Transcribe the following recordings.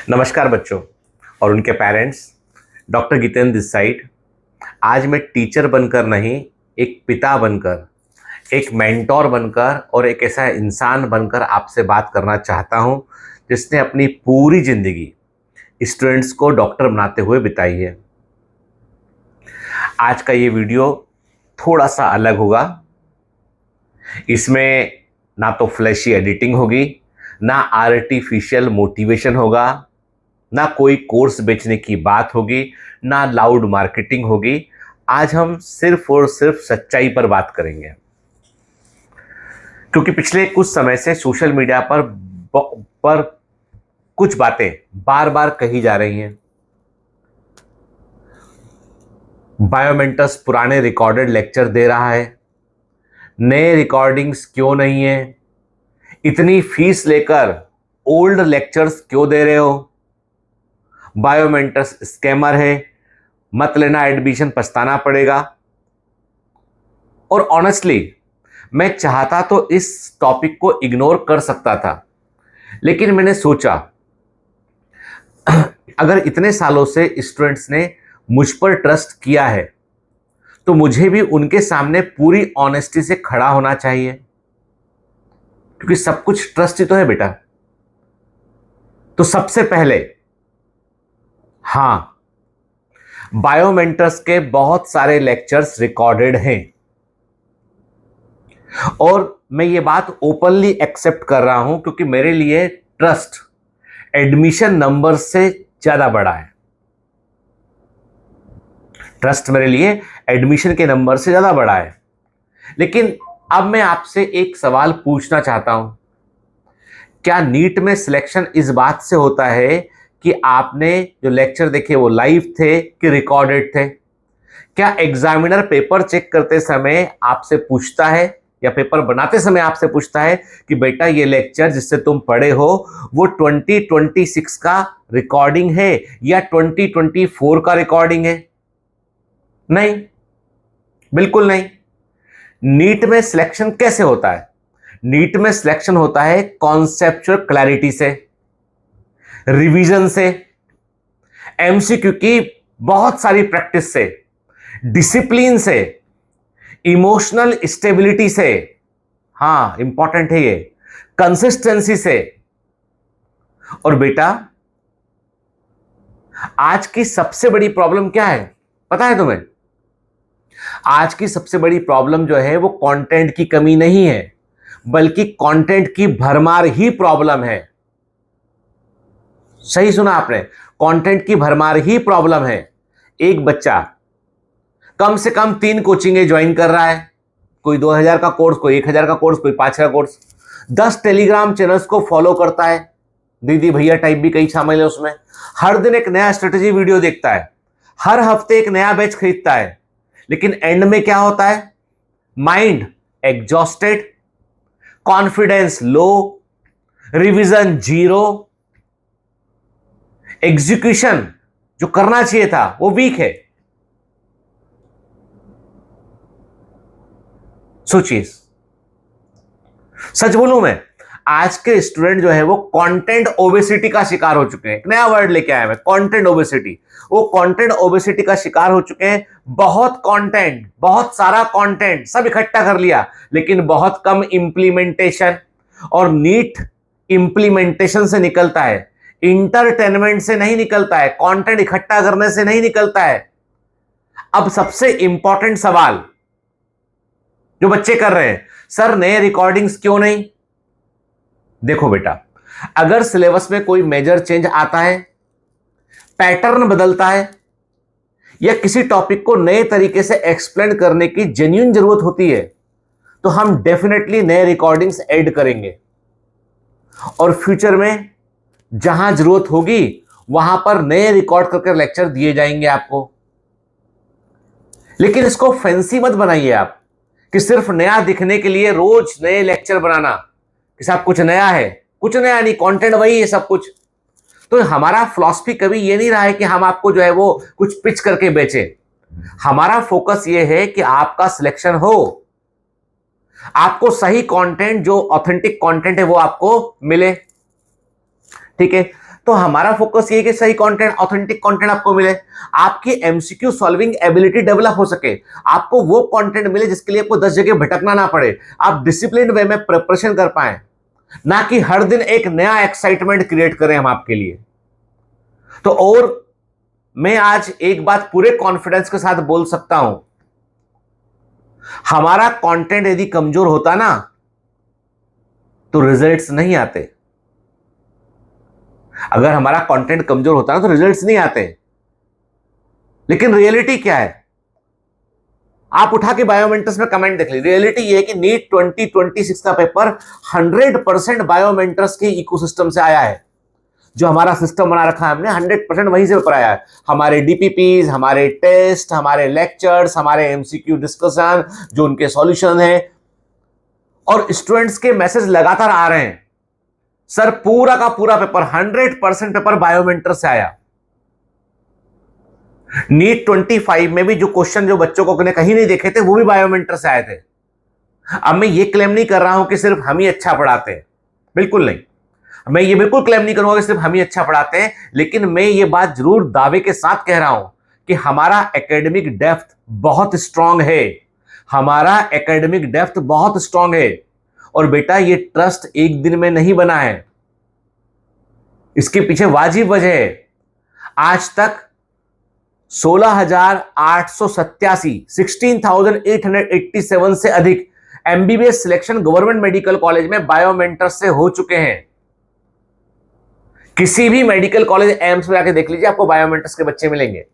नमस्कार बच्चों और उनके parents. Doctor Jitendra this side. आज मैं टीचर बनकर नहीं, एक पिता बनकर, एक मेंटोर बनकर और एक ऐसा इंसान बनकर आपसे बात करना चाहता हूं जिसने अपनी पूरी जिंदगी स्टूडेंट्स को डॉक्टर बनाते हुए बिताई है। आज का ये वीडियो थोड़ा सा अलग होगा। इसमें ना तो फ्लैशी एडिटिंग होगी, ना आर्टिफिशियल मोटिवेशन होगा, ना कोई कोर्स बेचने की बात होगी, ना लाउड मार्केटिंग होगी। आज हम सिर्फ और सिर्फ सच्चाई पर बात करेंगे, क्योंकि पिछले कुछ समय से सोशल मीडिया पर कुछ बातें बार बार कही जा रही हैं। बायोमेंटस पुराने रिकॉर्डेड लेक्चर दे रहा है, नए रिकॉर्डिंग्स क्यों नहीं है, इतनी फीस लेकर ओल्ड लेक्चर्स क्यों दे रहे हो, बायोमेंटस स्कैमर है, मत लेना एडमिशन, पछताना पड़ेगा। और ऑनेस्टली मैं चाहता तो इस टॉपिक को इग्नोर कर सकता था, लेकिन मैंने सोचा अगर इतने सालों से स्टूडेंट्स ने मुझ पर ट्रस्ट किया है तो मुझे भी उनके सामने पूरी ऑनेस्टी से खड़ा होना चाहिए, क्योंकि सब कुछ ट्रस्ट ही तो है बेटा। तो सबसे पहले, हाँ, बायोमेंटर्स के बहुत सारे लेक्चर्स रिकॉर्डेड हैं और मैं ये बात ओपनली एक्सेप्ट कर रहा हूं, क्योंकि मेरे लिए ट्रस्ट एडमिशन नंबर से ज्यादा बड़ा है। ट्रस्ट मेरे लिए एडमिशन के नंबर से ज्यादा बड़ा है। लेकिन अब मैं आपसे एक सवाल पूछना चाहता हूं, क्या नीट में सिलेक्शन इस बात से होता है कि आपने जो लेक्चर देखे वो लाइव थे कि रिकॉर्डेड थे? क्या एग्जामिनर पेपर चेक करते समय आपसे पूछता है या पेपर बनाते समय आपसे पूछता है कि बेटा ये लेक्चर जिससे तुम पढ़े हो वो 2026 का रिकॉर्डिंग है या 2024 का रिकॉर्डिंग है? नहीं, बिल्कुल नहीं। नीट में सिलेक्शन कैसे होता है? नीट में सिलेक्शन होता है कॉन्सेप्चुअल क्लैरिटी से, रिवीजन से, एमसीक्यू की बहुत सारी प्रैक्टिस से, डिसिप्लिन से, इमोशनल स्टेबिलिटी से, हाँ इंपॉर्टेंट है ये, कंसिस्टेंसी से। और बेटा आज की सबसे बड़ी प्रॉब्लम क्या है पता है तुम्हें? आज की सबसे बड़ी प्रॉब्लम जो है वो कंटेंट की कमी नहीं है, बल्कि कंटेंट की भरमार ही प्रॉब्लम है। सही सुना आपने, कंटेंट की भरमार ही प्रॉब्लम है। एक बच्चा कम से कम 3 कोचिंगें ज्वाइन कर रहा है, कोई 2000 का कोर्स, कोई 1000 का कोर्स, कोई 5 का कोर्स, 10 टेलीग्राम चैनल्स को फॉलो करता है, दीदी भैया टाइप भी कई शामिल है उसमें। हर दिन एक नया स्ट्रेटेजी वीडियो देखता है, हर हफ्ते एक नया बैच खरीदता है, लेकिन एंड में क्या होता है? Mind exhausted, confidence low, revision zero, execution जो करना चाहिए था वो वीक है। सोचिए, सच बोलूं मैं, आज के स्टूडेंट जो है वो कंटेंट ओबेसिटी का शिकार हो चुके हैं। एक नया वर्ड लेके आया मैं, कंटेंट ओबेसिटी। वो कंटेंट ओबेसिटी का शिकार हो चुके हैं। बहुत कंटेंट, बहुत सारा कंटेंट सब इकट्ठा कर लिया, लेकिन बहुत कम इंप्लीमेंटेशन। और नीट इंप्लीमेंटेशन से निकलता है, इंटरटेनमेंट से नहीं निकलता है, कंटेंट इकट्ठा करने से नहीं निकलता है। अब सबसे इंपॉर्टेंट सवाल जो बच्चे कर रहे हैं, सर नए रिकॉर्डिंग्स क्यों नहीं? देखो बेटा, अगर सिलेबस में कोई मेजर चेंज आता है, पैटर्न बदलता है, या किसी टॉपिक को नए तरीके से एक्सप्लेन करने की जेन्युइन जरूरत होती है, तो हम डेफिनेटली नए रिकॉर्डिंग्स ऐड करेंगे। और फ्यूचर में जहां जरूरत होगी वहां पर नए रिकॉर्ड करके लेक्चर दिए जाएंगे आपको। लेकिन इसको फैंसी मत बनाइए आप कि सिर्फ नया दिखने के लिए रोज नए लेक्चर बनाना कि सब कुछ नया है। कुछ नया नहीं, कंटेंट वही है सब कुछ। तो हमारा फिलॉसफी कभी ये नहीं रहा है कि हम आपको जो है वो कुछ पिच करके बेचे। हमारा फोकस ये है कि आपका सिलेक्शन हो, आपको सही कंटेंट, जो ऑथेंटिक कंटेंट है वो आपको मिले। ठीक है, तो हमारा फोकस ये है कि सही कंटेंट, ऑथेंटिक कंटेंट आपको मिले, आपकी एमसीक्यू सॉल्विंग एबिलिटी डेवलप हो सके, आपको वो कंटेंट मिले जिसके लिए आपको 10 जगह भटकना ना पड़े, आप डिसिप्लिन वे में प्रिपरेशन कर पाए, ना कि हर दिन एक नया एक्साइटमेंट क्रिएट करें हम आपके लिए। तो और मैं आज एक बात पूरे कॉन्फिडेंस के साथ बोल सकता हूं, हमारा कंटेंट यदि कमजोर होता ना तो रिजल्ट्स नहीं आते। अगर हमारा कंटेंट कमजोर होता ना तो रिजल्ट्स नहीं आते। लेकिन रियलिटी क्या है, आप उठा के बायोमेंटर्स में कमेंट देख लीजिए। रियलिटी ये है कि नीट 2026 का पेपर 100% बायोमेंटर्स के इकोसिस्टम से आया है। जो हमारा सिस्टम बना रखा है हमने 100% वहीं से पेपर आया है। हमारे डीपीपीज, हमारे टेस्ट, हमारे लेक्चर्स, हमारे एमसीक्यू डिस्कशन, जो उनके सॉल्यूशन है, और स्टूडेंट्स के मैसेज लगातार आ रहे हैं, सर पूरा का पूरा पेपर 100% पेपर बायोमेंटर से आया। नीट 25 में भी जो क्वेश्चन जो बच्चों को कहीं नहीं देखे थे वो भी बायोमेंटर से आए थे। अब मैं ये क्लेम नहीं कर रहा हूं कि सिर्फ हम ही अच्छा पढ़ाते हैं, बिल्कुल नहीं। मैं ये बिल्कुल क्लेम नहीं करूंगा कि सिर्फ हम ही अच्छा पढ़ाते हैं, लेकिन मैं ये बात जरूर दावे के साथ कह रहा हूं कि हमारा एकेडमिक डेप्थ बहुत स्ट्रांग है। हमारा एकेडमिक डेप्थ बहुत स्ट्रांग है। और बेटा ये ट्रस्ट एक दिन में नहीं बना है, इसके पीछे वाजिब वजह है। आज तक 16,887 से अधिक MBBS selection government medical college में बायोमेंटर से हो चुके हैं। किसी भी मेडिकल कॉलेज एम्स में जाके देख लीजिए, आपको बायोमेंटर्स के बच्चे मिलेंगे।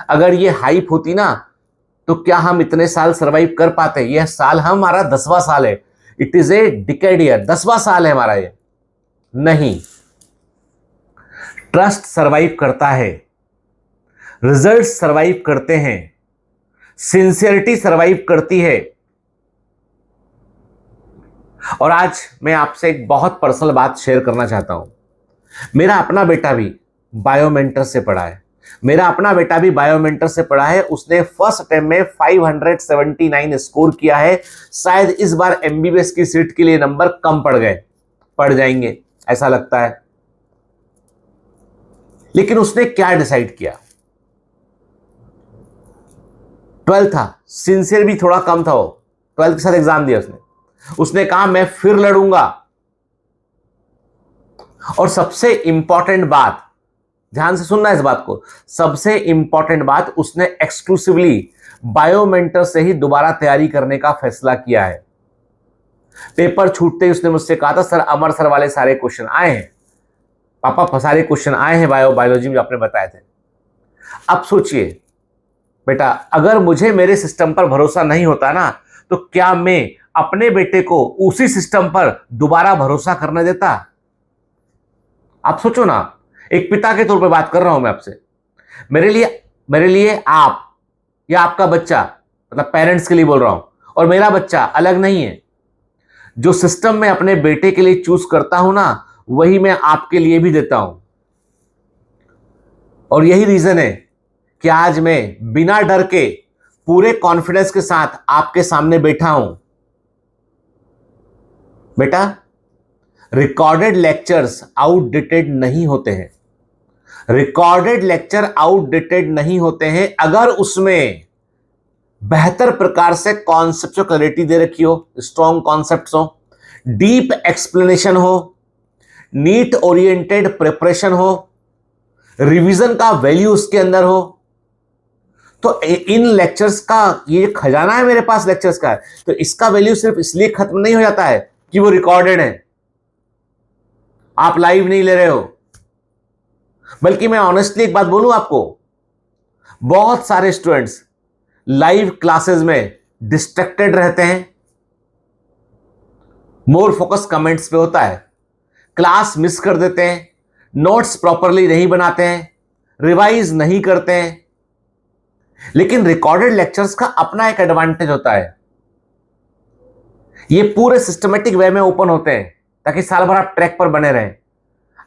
अगर ये हाइप होती ना तो क्या हम इतने साल सरवाइव कर पाते? यह साल हमारा 10वां साल है, it is a decade year, 10वां साल है हमारा ये। नहीं, ट्रस्ट सरवाइव करता है, रिजल्ट सरवाइव करते हैं, सिंसियरिटी सरवाइव करती है। और आज मैं आपसे एक बहुत पर्सनल बात शेयर करना चाहता हूं। मेरा अपना बेटा भी बायोमेंटर से पढ़ा है, मेरा अपना बेटा भी बायोमेंटर से पढ़ा है। उसने फर्स्ट अटेम्प्ट में 579 स्कोर किया है। शायद इस बार एमबीबीएस की सीट के लिए नंबर कम पड़ जाएंगे ऐसा लगता है। लेकिन उसने क्या डिसाइड किया? 12 था, सिंसियर भी थोड़ा कम था, वो 12 के साथ एग्जाम दिया उसने कहा मैं फिर लड़ूंगा। और सबसे इंपॉर्टेंट बात, ध्यान से सुनना इस बात को, सबसे इंपॉर्टेंट बात, उसने एक्सक्लूसिवली बायोमेंटर से ही दोबारा तैयारी करने का फैसला किया है। पेपर छूटते ही उसने मुझसे कहा था सर अमर सर वाले सारे क्वेश्चन आए हैं, पापा सारे क्वेश्चन आए हैं बायोलॉजी में जो आपने बताए थे। अब सोचिए बेटा, अगर मुझे मेरे सिस्टम पर भरोसा नहीं होता ना तो क्या मैं अपने बेटे को उसी सिस्टम पर दोबारा भरोसा करने देता? आप सोचो ना, एक पिता के तौर पे बात कर रहा हूं मैं आपसे। मेरे लिए आप या आपका बच्चा, मतलब पेरेंट्स के लिए बोल रहा हूं, और मेरा बच्चा अलग नहीं है। जो सिस्टम मैं अपने बेटे के लिए चूज करता हूं ना, वही मैं आपके लिए भी देता हूं। और यही रीजन है कि आज मैं बिना डर के पूरे कॉन्फिडेंस के साथ आपके सामने बैठा हूं। बेटा, रिकॉर्डेड लेक्चर्स आउटडेटेड नहीं होते हैं। रिकॉर्डेड लेक्चर आउटडेटेड नहीं होते हैं अगर उसमें बेहतर प्रकार से कॉन्सेप्चुअल क्लैरिटी दे रखी हो, स्ट्रॉन्ग कॉन्सेप्ट्स हो, डीप एक्सप्लेनेशन हो, नीट ओरिएंटेड प्रिपरेशन हो, रिवीजन का वैल्यू उसके अंदर हो। तो इन लेक्चर्स का ये खजाना है मेरे पास लेक्चर्स का, तो इसका वैल्यू सिर्फ इसलिए खत्म नहीं हो जाता है कि वो रिकॉर्डेड है, आप लाइव नहीं ले रहे हो। बल्कि मैं ऑनेस्टली एक बात बोलूं आपको, बहुत सारे स्टूडेंट्स लाइव क्लासेस में डिस्ट्रैक्टेड रहते हैं, मोर फोकस कमेंट्स पे होता है, क्लास मिस कर देते हैं, नोट्स प्रॉपरली नहीं बनाते हैं, रिवाइज नहीं करते हैं। लेकिन रिकॉर्डेड लेक्चर्स का अपना एक एडवांटेज होता है, ये पूरे सिस्टमेटिक वे में ओपन होते हैं ताकि साल भर आप ट्रैक पर बने रहें।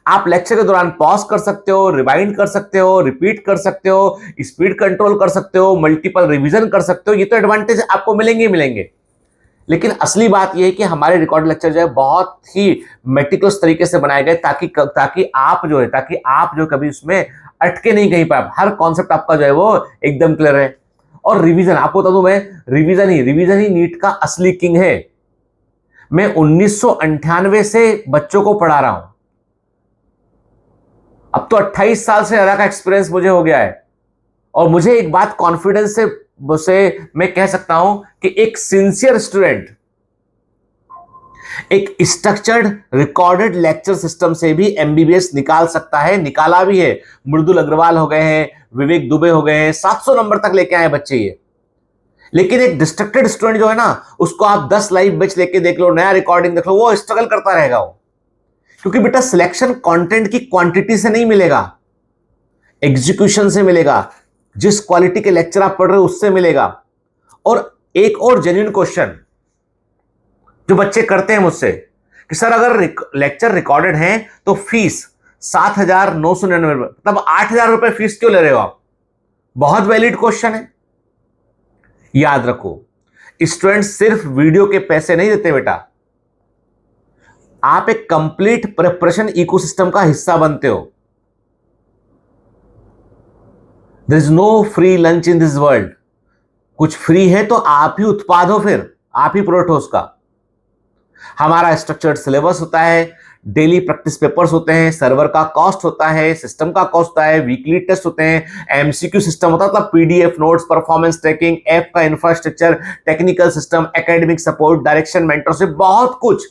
आप लेक्चर के दौरान पॉज कर सकते हो, रिवाइंड कर सकते हो, रिपीट कर सकते हो, स्पीड कंट्रोल कर सकते हो, मल्टीपल रिवीजन कर सकते हो। ये तो एडवांटेज आपको मिलेंगे ही मिलेंगे। लेकिन असली बात यह है कि हमारे रिकॉर्ड लेक्चर जो है बहुत ही मेटिकुलस तरीके से बनाए गए ताकि आप जो कभी उसमें अटके नहीं कहीं पर, हर कॉन्सेप्ट आपका जो है वो एकदम क्लियर है। और रिवीजन आपको बता दूं, मैं रिवीजन ही नीट का असली किंग है। मैं 1998 से बच्चों को पढ़ा रहा हूं, अब तो 28 साल से ज्यादा का एक्सपीरियंस मुझे हो गया है। और मुझे एक बात कॉन्फिडेंस से मैं कह सकता हूं कि एक सिंसियर स्टूडेंट एक स्ट्रक्चर्ड रिकॉर्डेड लेक्चर सिस्टम से भी एमबीबीएस निकाल सकता है, निकाला भी है। मृदुल अग्रवाल हो गए हैं, विवेक दुबे हो गए हैं, 700 नंबर तक लेके आए बच्चे ये। लेकिन एक डिस्ट्रक्टेड स्टूडेंट जो है ना, उसको आप 10 लाइव बैच लेके देख लो, नया रिकॉर्डिंग देख लो, वो स्ट्रगल करता रहेगा वो। क्योंकि बेटा सिलेक्शन कंटेंट की क्वांटिटी से नहीं मिलेगा, एग्जीक्यूशन से मिलेगा, जिस क्वालिटी के लेक्चर आप पढ़ रहे हो उससे मिलेगा। और एक और जेन्युइन क्वेश्चन जो बच्चे करते हैं मुझसे कि सर अगर लेक्चर रिकॉर्डेड है तो फीस 7,999, मतलब 8,000 रुपए फीस क्यों ले रहे हो आप? बहुत वैलिड क्वेश्चन है। याद रखो, स्टूडेंट सिर्फ वीडियो के पैसे नहीं देते बेटा, आप एक कंप्लीट प्रिपरेशन इकोसिस्टम का हिस्सा बनते हो। There is no free lunch in this world. कुछ फ्री है तो आप ही उत्पाद हो, फिर आप ही प्रोडक्ट हो उसका। हमारा स्ट्रक्चर्ड सिलेबस होता है, डेली प्रैक्टिस पेपर्स होते हैं, सर्वर का कॉस्ट होता है, सिस्टम का कॉस्ट होता है, वीकली टेस्ट होते हैं, एमसीक्यू सिस्टम होता है, मतलब PDF notes, performance tracking, app का infrastructure, technical system, academic support, direction, mentorship, बहुत कुछ।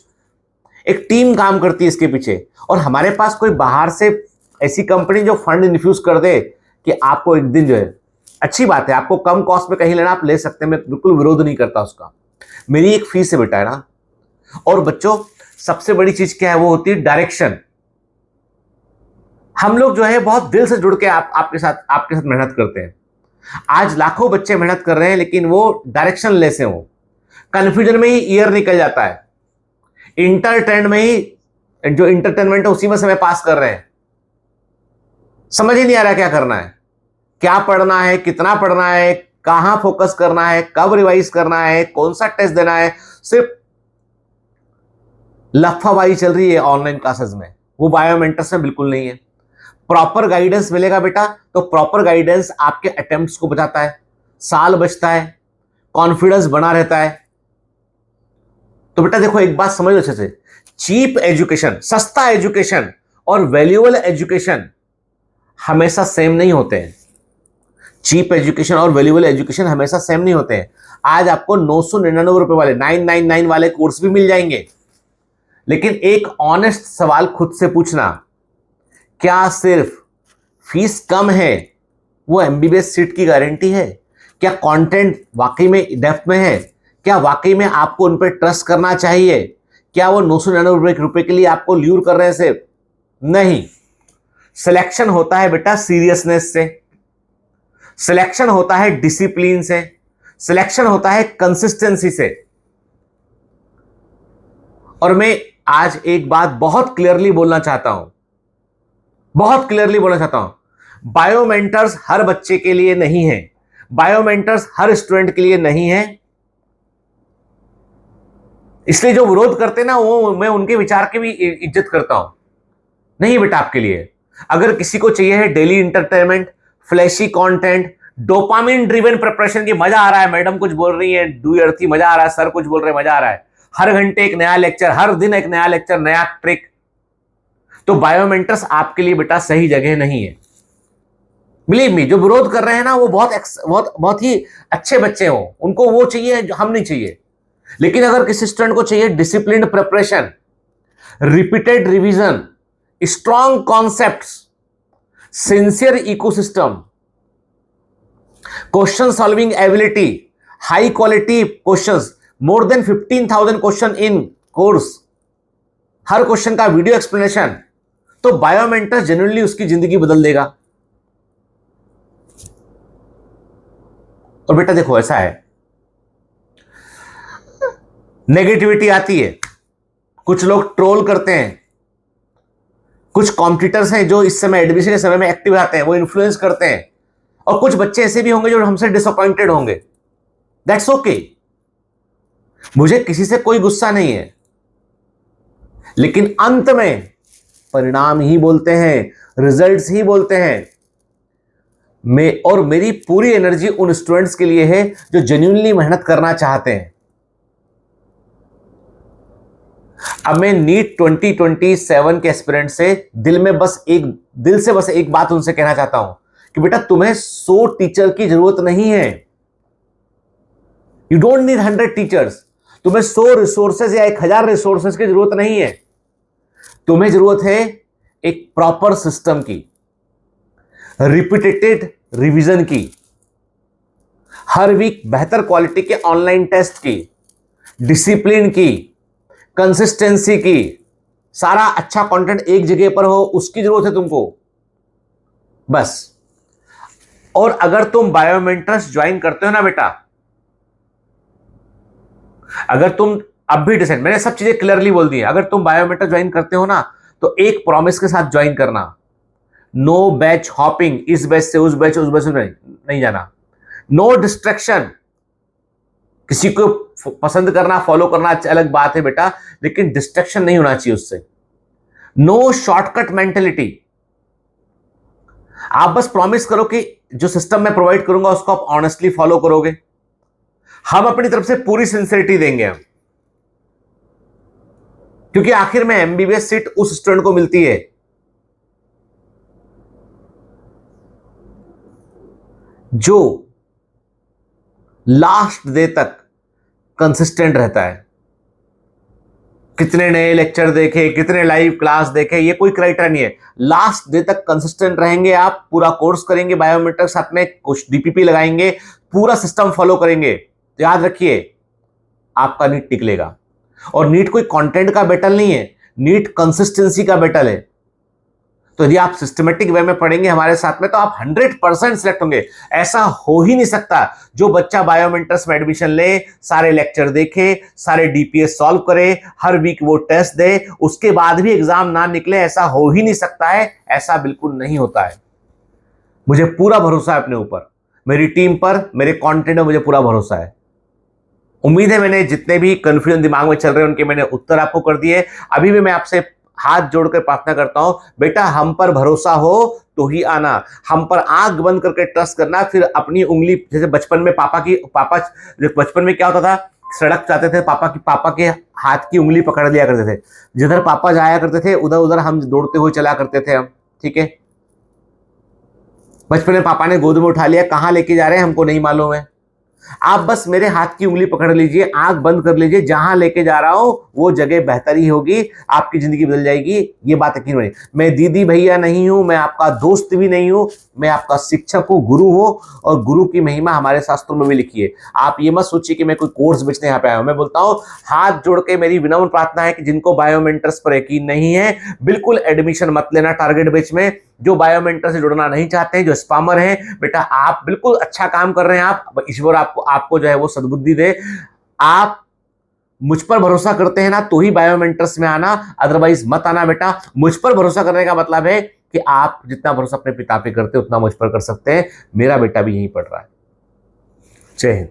एक टीम काम करती है इसके पीछे। और हमारे पास कोई बाहर से ऐसी कंपनी जो फंड इन्फ्यूज कर दे कि आपको एक दिन जो है, अच्छी बात है, आपको कम कॉस्ट में कहीं लेना आप ले सकते हैं, मैं बिल्कुल विरोध नहीं करता उसका। मेरी एक फीस है बेटा, है ना। और बच्चों सबसे बड़ी चीज क्या है, वो होती है डायरेक्शन। हम लोग जो है बहुत दिल से जुड़ के आपके साथ मेहनत करते हैं। आज लाखों बच्चे मेहनत कर रहे हैं लेकिन वो डायरेक्शन लेस हैं, वो कंफ्यूजन में ही ईयर निकल जाता है, इंटरटेन में ही, जो इंटरटेनमेंट है उसी में समय पास कर रहे हैं। समझ ही नहीं आ रहा क्या करना है, क्या पढ़ना है, कितना पढ़ना है, कहां फोकस करना है, कब रिवाइज करना है, कौन सा टेस्ट देना है। सिर्फ लफाबाजी चल रही है ऑनलाइन क्लासेस में, वो बायोमेंटर्स में बिल्कुल नहीं है। प्रॉपर गाइडेंस मिलेगा बेटा, तो प्रॉपर गाइडेंस आपके अटेम्प्ट्स को बचाता है, साल बचता है, कॉन्फिडेंस बना रहता है। तो बेटा देखो एक बात समझ लो अच्छे से, चीप एजुकेशन, सस्ता एजुकेशन और वैल्यूएबल एजुकेशन हमेशा सेम नहीं होते हैं। चीप एजुकेशन और वैल्यूएबल एजुकेशन हमेशा सेम नहीं होते हैं। आज आपको 999 रुपए वाले 999 वाले कोर्स भी मिल जाएंगे, लेकिन एक ऑनेस्ट सवाल खुद से पूछना, क्या सिर्फ फीस कम है वो एमबीबीएस सीट की गारंटी है? क्या कंटेंट वाकई में डेप्थ में है? क्या वाकई में आपको उन पर ट्रस्ट करना चाहिए? क्या वो 999 रुपए के लिए आपको ल्यूर कर रहे हैं सिर्फ? नहीं। सिलेक्शन होता है बेटा सीरियसनेस से, सिलेक्शन होता है डिसिप्लिन से, सिलेक्शन होता है कंसिस्टेंसी से। और मैं आज एक बात बहुत क्लियरली बोलना चाहता हूं, बायोमेंटर्स हर बच्चे के लिए नहीं है, बायोमेंटर्स हर स्टूडेंट के लिए नहीं है। इसलिए जो विरोध करते ना, वो मैं उनके विचार की भी इज्जत करता हूं। नहीं बेटा, आपके लिए अगर किसी को चाहिए है daily entertainment, flashy content, dopamine driven preparation की, मजा आ रहा है, मैडम कुछ बोल रही है, डू अर्थी मजा आ रहा है, सर कुछ बोल रहे हैं मजा आ रहा है, हर घंटे एक नया लेक्चर, हर दिन एक नया लेक्चर, नया ट्रिक, तो बायोमेंटर्स आपके लिए बेटा सही जगह नहीं है। बिलीव मी, जो विरोध कर रहे हैं ना, वो बहुत ही अच्छे बच्चे हो, उनको वो चाहिए जो हम नहीं चाहिए। लेकिन अगर किसी स्टूडेंट को चाहिए disciplined preparation, repeated revision, strong concepts, sincere ecosystem, question solving ability, high quality questions, more than 15,000 question in course, her question का वीडियो एक्सप्लेनेशन, तो बायोमेंटर जेन्युइनली उसकी जिंदगी बदल देगा। और बेटा देखो ऐसा है, नेगेटिविटी आती है, कुछ लोग ट्रोल करते हैं, कुछ कॉम्पिटिटर्स हैं जो इस समय एडमिशन के समय में एक्टिव रहते हैं, वो इन्फ्लुएंस करते हैं, और कुछ बच्चे ऐसे भी होंगे जो हमसे डिसअपॉइंटेड होंगे। That's okay. मुझे किसी से कोई गुस्सा नहीं है, लेकिन अंत में परिणाम ही बोलते हैं, रिजल्ट्स ही बोलते हैं। और मेरी पूरी एनर्जी उन स्टूडेंट्स के लिए है जो जेन्युइनली मेहनत करना चाहते हैं। अब मैं नीट 2027 के एस्पिरेंट से दिल से बस एक बात उनसे कहना चाहता हूं कि बेटा तुम्हें 100 टीचर की जरूरत नहीं है। You don't need 100 teachers. तुम्हें 100 रिसोर्सेज या 1000 रिसोर्सेज की जरूरत नहीं है। तुम्हें जरूरत है एक प्रॉपर सिस्टम की, रिपीटेटेड रिवीजन की, हर वीक बेहतर क्वालिटी के ऑनलाइन टेस्ट की, डिसिप्लिन की, कंसिस्टेंसी की, सारा अच्छा कंटेंट एक जगह पर हो, उसकी जरूरत है तुमको बस। और अगर तुम बायोमेंटर्स ज्वाइन करते हो ना बेटा, अगर तुम अब भी डिसाइड, मैंने सब चीजें क्लियरली बोल दी है, अगर तुम बायोमेट्रिक ज्वाइन करते हो ना तो एक प्रॉमिस के साथ ज्वाइन करना, नो बैच हॉपिंग, इस बैच से उस बैच में नहीं जाना, नो डिस्ट्रैक्शन। किसी को पसंद करना, फॉलो करना अलग बात है बेटा, लेकिन डिस्ट्रैक्शन नहीं होना चाहिए उससे। No shortcut mentality. आप बस प्रॉमिस करो कि जो सिस्टम मैं प्रोवाइड करूंगा उसको आप ऑनेस्टली फॉलो करोगे। हम अपनी तरफ से पूरी सिंसियरिटी देंगे हम, क्योंकि आखिर में एमबीबीएस सीट उस स्टूडेंट को मिलती है जो लास्ट डे तक कंसिस्टेंट रहता है। कितने नए लेक्चर देखे, कितने लाइव क्लास देखे, ये कोई क्राइटेरिया नहीं है। लास्ट डे तक कंसिस्टेंट रहेंगे आप, पूरा कोर्स करेंगे बायोमेट्रिक, साथ में कुछ डीपीपी लगाएंगे, पूरा सिस्टम फॉलो करेंगे, तो याद रखिए आपका नीट निकलेगा। और नीट कोई कंटेंट का बैटल नहीं है, नीट कंसिस्टेंसी का बैटल है। तो यदि आप सिस्टमेटिक वे में पढ़ेंगे हमारे साथ में तो आप 100% सिलेक्ट होंगे। ऐसा हो ही नहीं सकता जो बच्चा बायोमेंटर्स में एडमिशन ले, सारे लेक्चर देखे, सारे डीपीएस सॉल्व करे, हर वीक वो टेस्ट दे, उसके बाद भी एग्जाम ना निकले, ऐसा हो ही नहीं सकता है। ऐसा बिल्कुल नहीं होता है। मुझे पूरा भरोसा है अपने ऊपर, मेरी टीम पर, मेरे कंटेंट में मुझे पूरा भरोसा है। उम्मीद है मैंने जितने भी कंफ्यूजन दिमाग में चल रहे हैं उनके मैंने उत्तर आपको कर दिए। अभी भी मैं आपसे हाथ जोड़कर प्रार्थना करता हूं, बेटा हम पर भरोसा हो तो ही आना, हम पर आंख बंद करके ट्रस्ट करना। फिर अपनी उंगली, जैसे बचपन में बचपन में क्या होता था, सड़क जाते थे, पापा के हाथ की उंगली पकड़ लिया करते थे, जिधर पापा जाया करते थे उधर उधर हम दौड़ते हुए चला करते थे हम। ठीक है, बचपन में पापा ने गोद में उठा लिया, कहां लेके जा रहे हैं हमको नहीं मालूम है। आप बस मेरे हाथ की उंगली पकड़ लीजिए, आंख बंद कर लीजिए, जहां लेके जा रहा हूं वो जगह बेहतर ही होगी, आपकी जिंदगी बदल जाएगी। ये बात यकीन बनी। मैं दीदी भैया नहीं हूं, मैं आपका दोस्त भी नहीं हूं, मैं आपका शिक्षक हूं, गुरु हूं, और गुरु की महिमा हमारे शास्त्रों में भी लिखी है। आप ये मत सोचिए कि मैं कोई कोर्स बेचने यहाँ पे आया हूं। मैं बोलता हूं, हाथ जोड़ के मेरी विनम्र प्रार्थना है कि जिनको बायोमेंटर्स पर यकीन नहीं है, बिल्कुल एडमिशन मत लेना टारगेट बैच में। जो बायोमेंटर से जुड़ना नहीं चाहते हैं, जो स्पैमर हैं, बेटा आप बिल्कुल अच्छा काम कर रहे हैं। आप, ईश्वर आपको जो है वो सद्बुद्धि दे। आप मुझ पर भरोसा करते हैं ना तो ही बायोमेंटर्स में आना, अदरवाइज मत आना बेटा। मुझ पर भरोसा करने का मतलब है कि आप जितना भरोसा अपने पिता पे करते हैं उतना मुझ पर कर सकते हैं। मेरा बेटा भी यहीं पढ़ रहा है। जय हिंद।